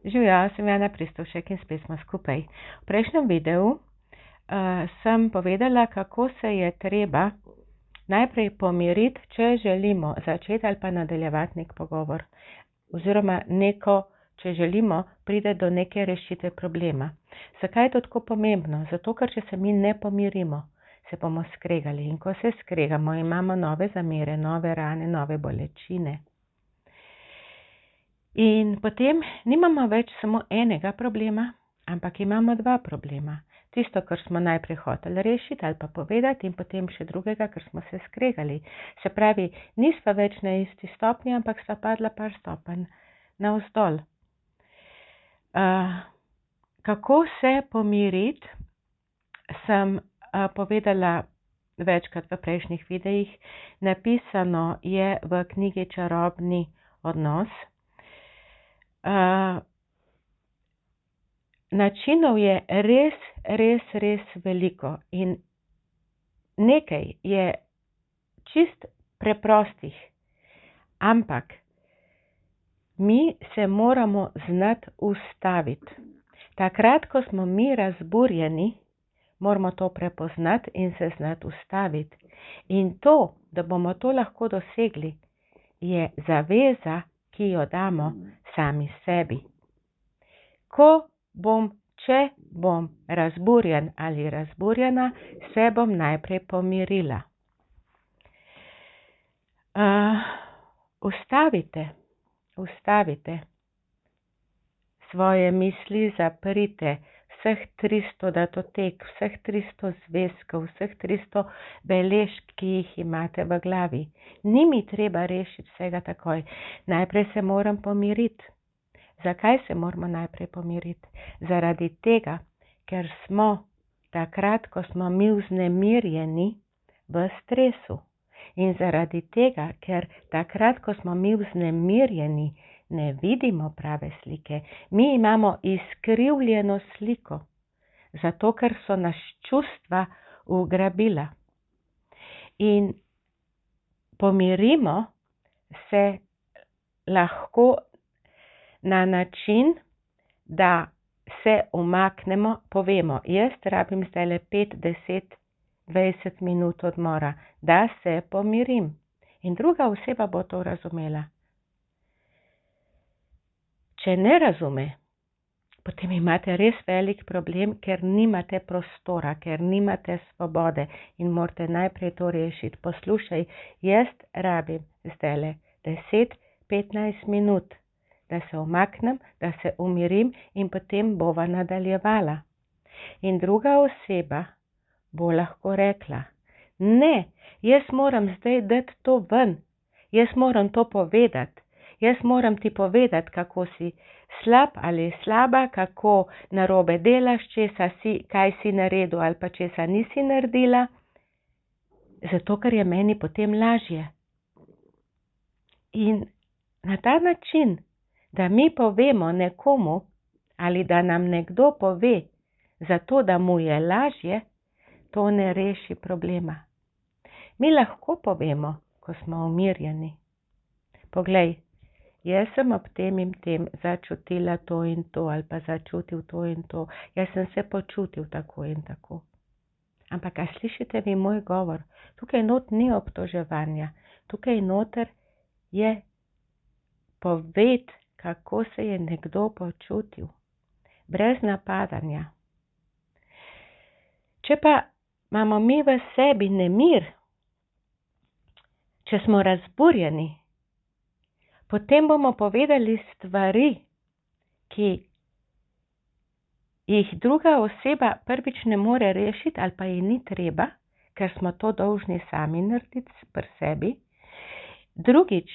Živjo, sem Jana Pristovšek in spet smo skupaj. V prejšnjem videu sem povedala, kako se je treba najprej pomiriti, če želimo začeti ali pa nadaljevati nek pogovor. Oziroma če želimo priti do neke rešitve problema. Zakaj je to tako pomembno? Zato, ker če se mi ne pomirimo, se bomo skregali. In ko se skregamo, imamo nove zamere, nove rane, nove bolečine. In potem nimamo več samo enega problema, ampak imamo dva problema. Tisto, kar smo najprej hoteli rešiti ali pa povedati, in potem še drugega, ker smo se skregali. Se pravi, nisva več na isti stopnji, ampak sta padla par stopenj navzdol. Kako se pomiriti, sem povedala večkrat v prejšnjih videih. Napisano je v knjigi Čarobni odnos. Načinov je res veliko in nekaj je čist preprostih, ampak mi se moramo znati ustaviti. Takrat, ko smo mi razburjeni, moramo to prepoznati in se znati ustaviti. In to, da bomo to lahko dosegli, je zaveza, ki jo damo sami sebi. Če bom razburjen ali razburjena, se bom najprej pomirila. Ustavite svoje misli, zaprite vseh 300 datotek, vseh 300 zvezkov, vseh 300 beležk, ki jih imate v glavi. Ni mi treba rešiti vsega takoj. Najprej se moram pomiriti. Zakaj se moramo najprej pomiriti? Zaradi tega, ker smo takrat, ko smo mi vznemirjeni, v stresu. In zaradi tega, ker takrat, ko smo mi vznemirjeni, ne vidimo prave slike. Mi imamo izkrivljeno sliko, zato ker so nas čustva ugrabila. In pomirimo se lahko na način, da se umaknemo, povemo, jaz rabim zdajle 5, 10, 20 minut odmora, da se pomirim. In druga oseba bo to razumela. Če ne razume, potem imate res velik problem, ker nimate prostora, ker nimate svobode in morate najprej to rešiti. Poslušaj, jaz rabim zdajle 10-15 minut, da se umaknem, da se umirim in potem bova nadaljevala. In druga oseba bo lahko rekla, ne, jaz moram zdaj dati to ven, jaz moram to povedati. Jaz moram ti povedati, kako si slab ali slaba, kako narobe delaš, kaj si naredil ali pa česa nisi naredila, zato ker je meni potem lažje. In na ta način, da mi povemo nekomu ali da nam nekdo pove, zato da mu je lažje, to ne reši problema. Mi lahko povemo, ko smo umirjeni. Poglej, jaz sem ob tem in tem začutila to in to ali pa začutil to in to. Jaz sem se počutil tako in tako. Ampak a slišite vi moj govor? Tukaj not ni obtoževanja. Tukaj noter je poved, kako se je nekdo počutil. Brez napadanja. Če pa imamo mi v sebi nemir, če smo razburjeni, potem bomo povedali stvari, ki jih druga oseba prvič ne more rešiti ali pa ji ni treba, ker smo to dolžni sami narediti pri sebi. Drugič,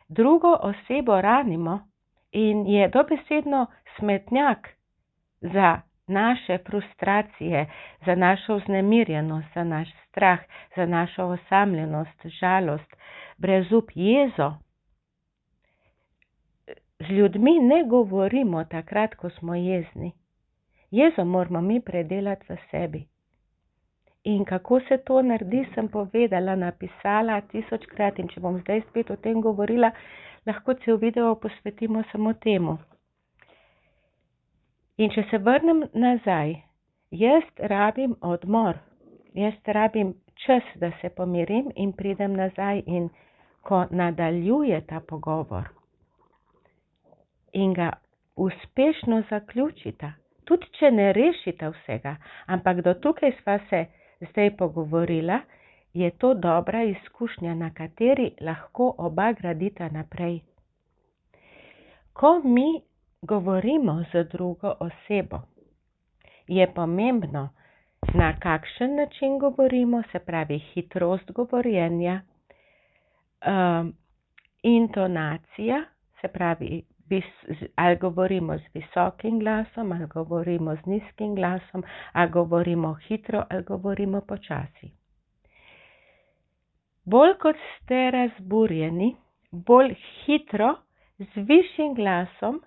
drugo osebo ranimo in je dobesedno smetnjak za naše frustracije, za našo vznemirjenost, za naš strah, za našo osamljenost, žalost, brezup, jezo. Z ljudmi ne govorimo takrat, ko smo jezni. Jezo moramo mi predelati v sebi. In kako se to naredi, sem povedala, napisala 1000-krat in če bom zdaj spet o tem govorila, lahko cel video posvetimo samo temu. In če se vrnem nazaj, jaz rabim odmor, jaz rabim čas, da se pomirim in pridem nazaj in ko nadaljuje ta pogovor in ga uspešno zaključita, tudi če ne rešita vsega, ampak do tukaj sva se zdaj pogovorila, je to dobra izkušnja, na kateri lahko oba gradita naprej. Ko mi govorimo z drugo osebo, je pomembno, na kakšen način govorimo, se pravi hitrost govorjenja, intonacija, se pravi, ali govorimo z visokim glasom, ali govorimo z nizkim glasom, ali govorimo hitro, ali govorimo počasi. Bolj kot ste razburjeni, bolj hitro, z višjim glasom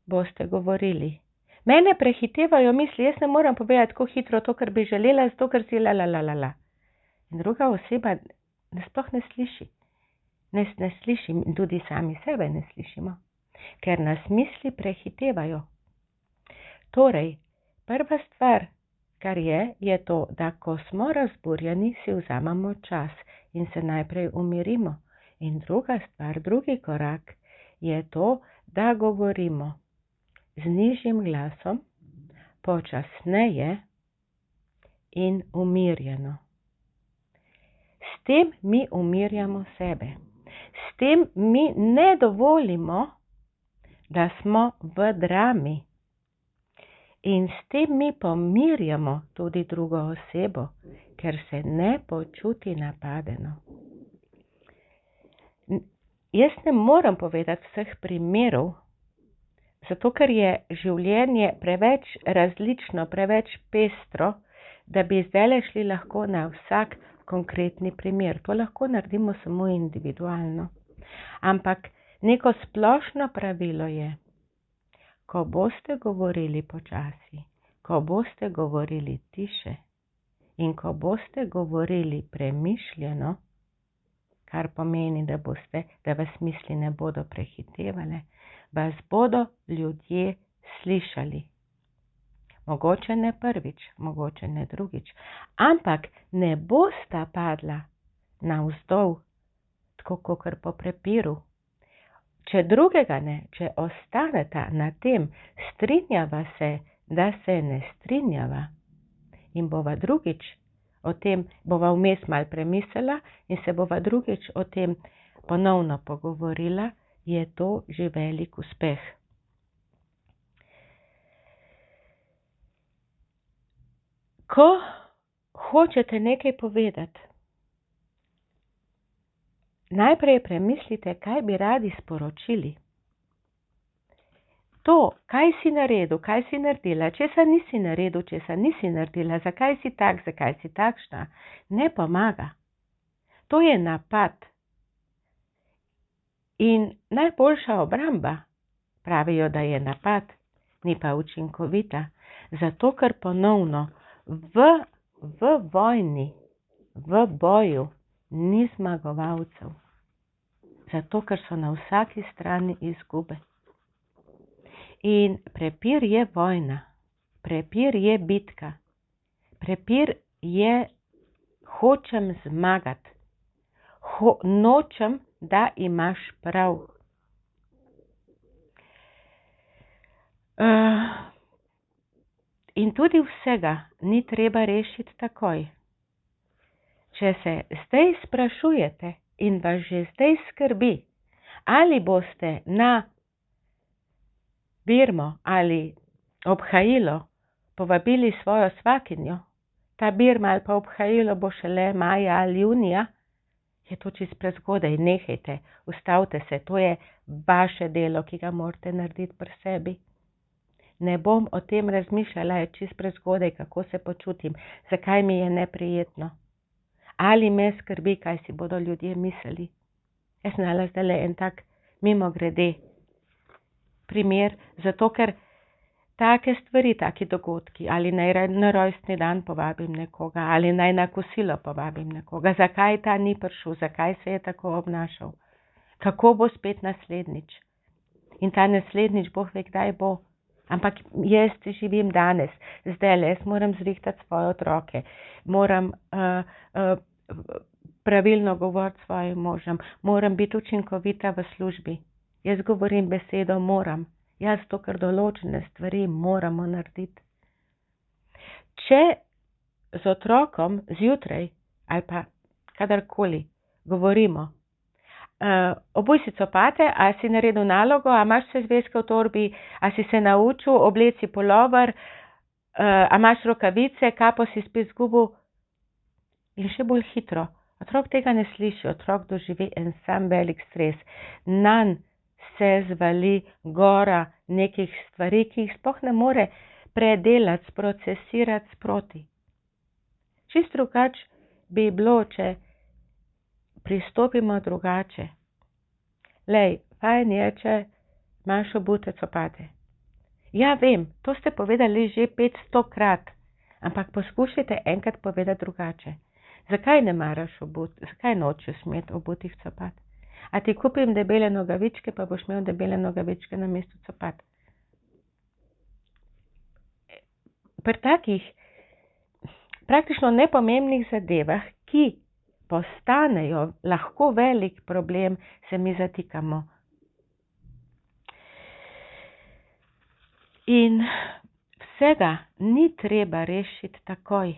boste govorili. Mene prehitevajo misli, jaz ne moram povedati tako hitro to, kar bi želela, zato ker si la. In druga oseba sploh ne sliši. Ne sliši in tudi sami sebe ne slišimo, ker nas misli prehitevajo. Torej, prva stvar, kar je to, da ko smo razburjeni, si vzamemo čas in se najprej umirimo. In druga stvar, drugi korak je to, da govorimo z nižjim glasom, počasneje in umirjeno. S tem mi umirjamo sebe. S tem mi ne dovolimo, da smo v drami. In s tem mi pomirjamo tudi drugo osebo, ker se ne počuti napadeno. Jaz ne moram povedati vseh primerov, zato ker je življenje preveč različno, preveč pestro, da bi zdajle šli lahko na vsak konkretni primer. To lahko naredimo samo individualno. Ampak neko splošno pravilo je, ko boste govorili počasi, ko boste govorili tiše in ko boste govorili premišljeno, kar pomeni, da vas misli ne bodo prehitevale, vas bodo ljudje slišali. Mogoče ne prvič, mogoče ne drugič, ampak ne bosta padla navzdol, tako kakor po prepiru. Če drugega ne, če ostaneta na tem, strinjava se, da se ne strinjava in bova drugič o tem, bova vmes malo premislila in se bova drugič o tem ponovno pogovorila, je to že velik uspeh. Ko hočete nekaj povedati, najprej premislite, kaj bi radi sporočili. To, kaj si naredil, kaj si naredila, česa nisi naredil, česa nisi naredila, zakaj si tak, zakaj si takšna, ne pomaga. To je napad. In najboljša obramba, pravijo, da je napad, ni pa učinkovita, zato ker ponovno v vojni, v boju ni zmagovalcev, zato ker so na vsaki strani izgube. In prepir je vojna, prepir je bitka, prepir je hočem zmagati, nočem, da imaš prav. In tudi vsega ni treba rešiti takoj. Če se zdaj sprašujete in vas že zdaj skrbi, ali boste na birmo ali obhajilo povabili svojo svakinjo, ta birma ali pa obhajilo bo šele maja ali junija, je to čisto prezgodaj, nehajte, ustavite se, to je vaše delo, ki ga morate narediti pri sebi. Ne bom o tem razmišljala, je čisto prezgodaj, kako se počutim, zakaj mi je neprijetno. Ali me skrbi, kaj si bodo ljudje mislili. Jaz sem dala zdajle en tak mimogrede primer, zato ker take stvari, taki dogodki, ali naj na rojstni dan povabim nekoga, ali naj na kosilo povabim nekoga, zakaj ta ni prišel, zakaj se je tako obnašal, kako bo spet naslednjič. In ta naslednjič Bog ve, kdaj bo. Ampak jaz živim danes, zdajle, jaz moram zrihtati svoje otroke, moram pravilno govoriti s svojim možem, moram biti učinkovita v službi. Jaz govorim besedo moram, jaz to, ker določene stvari moramo narediti. Če z otrokom zjutraj ali pa kadarkoli govorimo, obuj si copate, a si naredil nalogo, a imaš vse zvezke v torbi, a si se naučil, obleci pulover, a imaš rokavice, kapo si spet zgubil in še bolj hitro. Otrok tega ne sliši, otrok doživi en sam velik stres. Nanj se zvali gora nekih stvari, ki jih sploh ne more predelati, sprocesirati sproti. Čist drugače bi bilo, če pristopimo drugače. Lej, fajn je, če imaš obute copate. Ja, vem, to ste povedali že 500-krat, ampak poskušajte enkrat povedati drugače. Zakaj ne maraš zakaj nočeš imeti obutih copat? A ti kupim debele nogavičke, pa boš imel debele nogavičke namesto copat? Pri takih praktično nepomembnih zadevah, ki postanejo lahko velik problem, se mi zatikamo. In vsega ni treba rešiti takoj.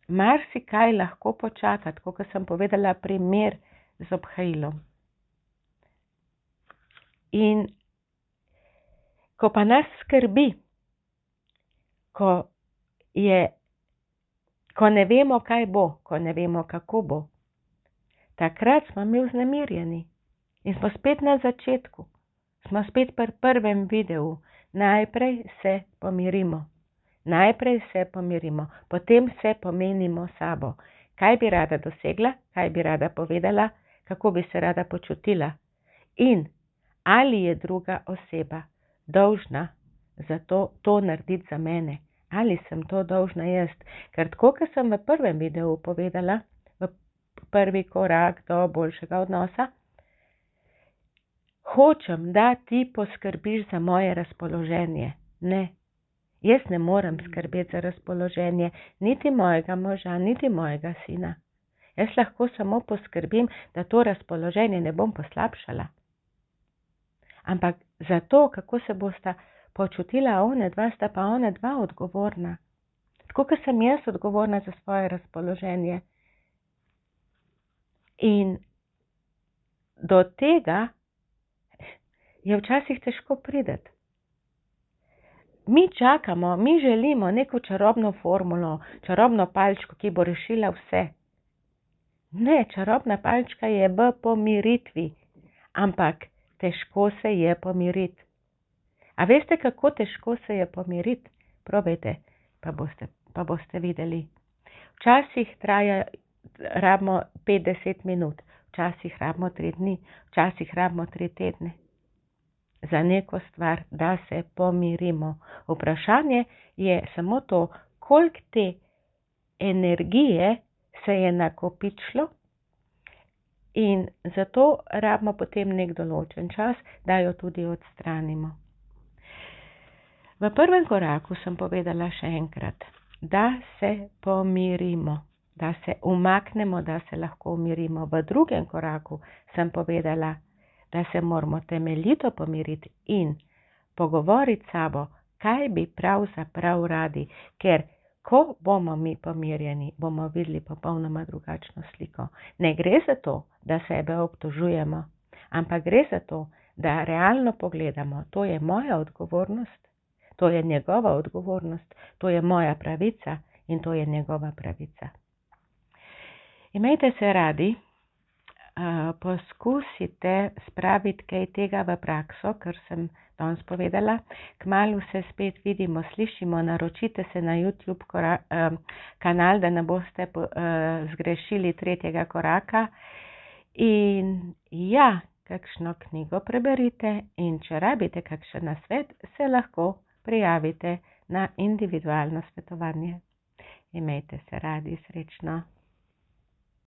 Marsikaj lahko počaka, tako kot sem povedala primer z obhajilom. In ko pa nas skrbi, ko ne vemo, kaj bo, ko ne vemo, kako bo, takrat smo mi vznemirjeni in smo spet na začetku, smo spet pri prvem videu. Najprej se pomirimo, potem se pomenimo sabo. Kaj bi rada dosegla, kaj bi rada povedala, kako bi se rada počutila in ali je druga oseba dolžna za to narediti za mene, ali sem to dolžna jaz. Ker tako, kot sem v prvem videu povedala, v prvi korak do boljšega odnosa, hočem, da ti poskrbiš za moje razpoloženje. Ne, jaz ne morem skrbeti za razpoloženje niti mojega moža, niti mojega sina. Jaz lahko samo poskrbim, da to razpoloženje ne bom poslabšala. Ampak za to, kako se bosta počutila onadva, sta pa onadva odgovorna. Tako, kot sem jaz odgovorna za svoje razpoloženje. In do tega je včasih težko priti. Mi čakamo, mi želimo neko čarobno formulo, čarobno palčko, ki bo rešila vse. Ne, čarobna palčka je v pomiritvi, ampak težko se je pomiriti. A veste, kako težko se je pomiriti? Probajte, pa boste videli. Včasih rabimo 50 minut, včasih rabimo 3 dni, včasih rabimo 3 tedne. Za neko stvar, da se pomirimo. Vprašanje je samo to, koliko te energije se je nakopičilo in zato rabimo potem nek določen čas, da jo tudi odstranimo. V prvem koraku sem povedala še enkrat, da se pomirimo, da se umaknemo, da se lahko umirimo. V drugem koraku sem povedala, da se moramo temeljito pomiriti in pogovoriti s sabo, kaj bi pravzaprav radi, ker ko bomo mi pomirjeni, bomo videli popolnoma drugačno sliko. Ne gre za to, da sebe obtožujemo, ampak gre za to, da realno pogledamo, to je moja odgovornost, to je njegova odgovornost, to je moja pravica in to je njegova pravica. Imejte se radi. Poskusite spraviti kaj tega v prakso, kar sem danes povedala. Kmalu se spet vidimo, slišimo, naročite se na YouTube kanal, da ne boste zgrešili 3. koraka. In ja, kakšno knjigo preberite in če rabite kakšen nasvet, se lahko prijavite na individualno svetovanje. Imejte se radi, srečno.